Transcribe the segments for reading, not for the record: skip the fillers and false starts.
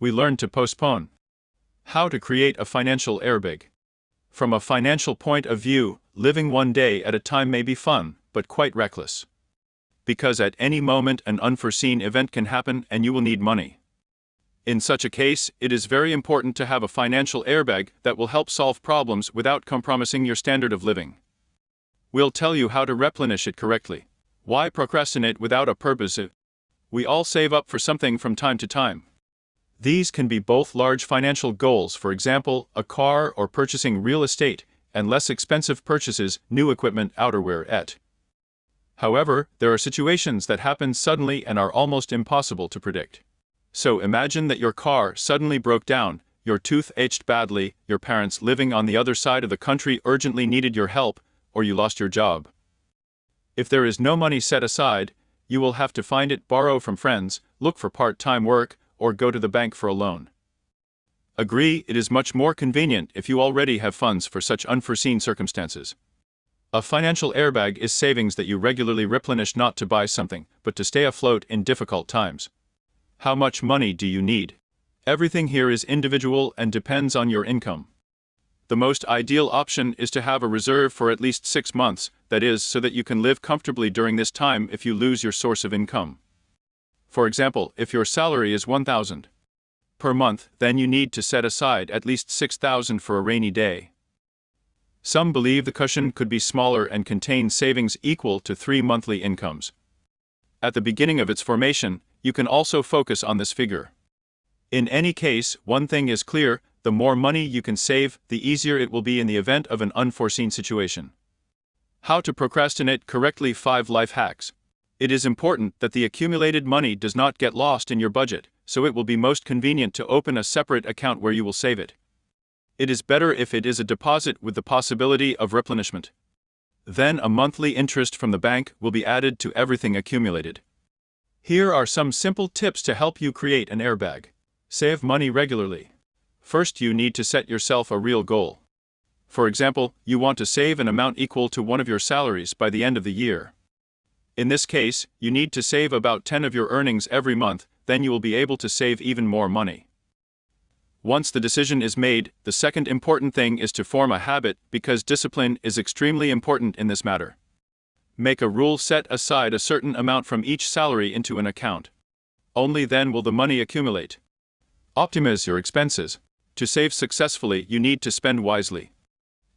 We learn to postpone. How to create a financial airbag. From a financial point of view, living one day at a time may be fun, but quite reckless. Because at any moment an unforeseen event can happen and you will need money. In such a case, it is very important to have a financial airbag that will help solve problems without compromising your standard of living. We'll tell you how to replenish it correctly. Why procrastinate without a purpose? We all save up for something from time to time. These can be both large financial goals, for example, a car or purchasing real estate, and less expensive purchases, new equipment, outerwear, etc. However, there are situations that happen suddenly and are almost impossible to predict. So imagine that your car suddenly broke down, your tooth ached badly, your parents living on the other side of the country urgently needed your help, or you lost your job. If there is no money set aside, you will have to find it, borrow from friends, look for part-time work, or go to the bank for a loan. Agree, it is much more convenient if you already have funds for such unforeseen circumstances. A financial airbag is savings that you regularly replenish, not to buy something, but to stay afloat in difficult times. How much money do you need? Everything here is individual and depends on your income. The most ideal option is to have a reserve for at least 6 months, that is, so that you can live comfortably during this time if you lose your source of income. For example, if your salary is $1,000 per month, then you need to set aside at least $6,000 for a rainy day. Some believe the cushion could be smaller and contain savings equal to 3 monthly incomes. At the beginning of its formation, you can also focus on this figure. In any case, one thing is clear: the more money you can save, the easier it will be in the event of an unforeseen situation. How to procrastinate correctly. 5 life hacks. It is important that the accumulated money does not get lost in your budget, so it will be most convenient to open a separate account where you will save it. It is better if it is a deposit with the possibility of replenishment. Then a monthly interest from the bank will be added to everything accumulated. Here are some simple tips to help you create an airbag. Save money regularly. First, you need to set yourself a real goal. For example, you want to save an amount equal to one of your salaries by the end of the year. In this case, you need to save about 10 of your earnings every month, then you will be able to save even more money. Once the decision is made, the second important thing is to form a habit, because discipline is extremely important in this matter. Make a rule: set aside a certain amount from each salary into an account. Only then will the money accumulate. Optimize your expenses. To save successfully, you need to spend wisely.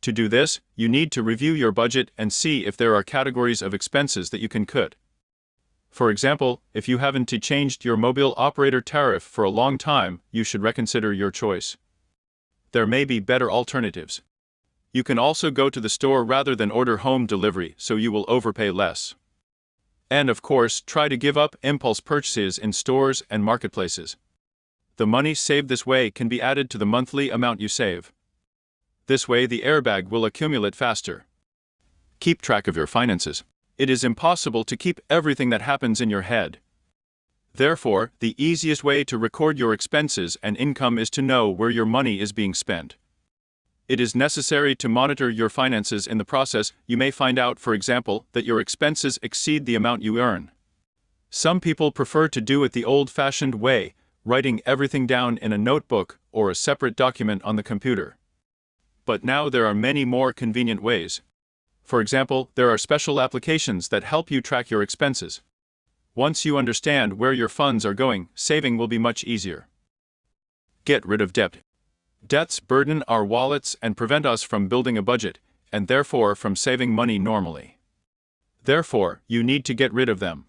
To do this, you need to review your budget and see if there are categories of expenses that you can cut. For example, if you haven't changed your mobile operator tariff for a long time, you should reconsider your choice. There may be better alternatives. You can also go to the store rather than order home delivery, so you will overpay less. And of course, try to give up impulse purchases in stores and marketplaces. The money saved this way can be added to the monthly amount you save. This way the airbag will accumulate faster. Keep track of your finances. It is impossible to keep everything that happens in your head. Therefore, the easiest way to record your expenses and income is to know where your money is being spent. It is necessary to monitor your finances. In the process, you may find out, for example, that your expenses exceed the amount you earn. Some people prefer to do it the old-fashioned way, writing everything down in a notebook or a separate document on the computer. But now there are many more convenient ways. For example, there are special applications that help you track your expenses. Once you understand where your funds are going, saving will be much easier. Get rid of debt. Debts burden our wallets and prevent us from building a budget, and therefore from saving money normally. Therefore, you need to get rid of them.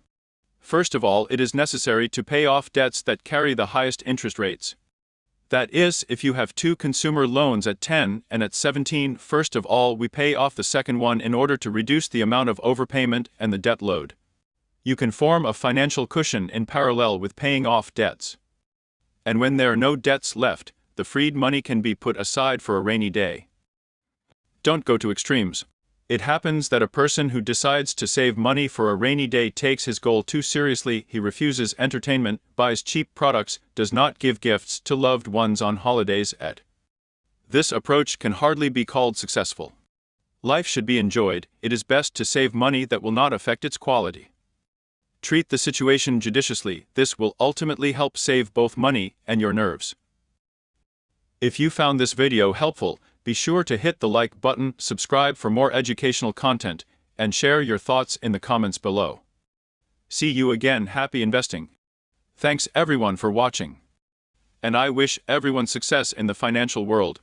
First of all, it is necessary to pay off debts that carry the highest interest rates. That is, if you have 2 consumer loans at 10 and at 17, first of all we pay off the second one in order to reduce the amount of overpayment and the debt load. You can form a financial cushion in parallel with paying off debts. And when there are no debts left, the freed money can be put aside for a rainy day. Don't go to extremes. It happens that a person who decides to save money for a rainy day takes his goal too seriously. He refuses entertainment, buys cheap products, does not give gifts to loved ones on holidays, etc. This approach can hardly be called successful. Life should be enjoyed. It is best to save money that will not affect its quality. Treat the situation judiciously. This will ultimately help save both money and your nerves. If you found this video helpful, be sure to hit the like button, subscribe for more educational content, and share your thoughts in the comments below. See you again. Happy investing. Thanks everyone for watching. And I wish everyone success in the financial world.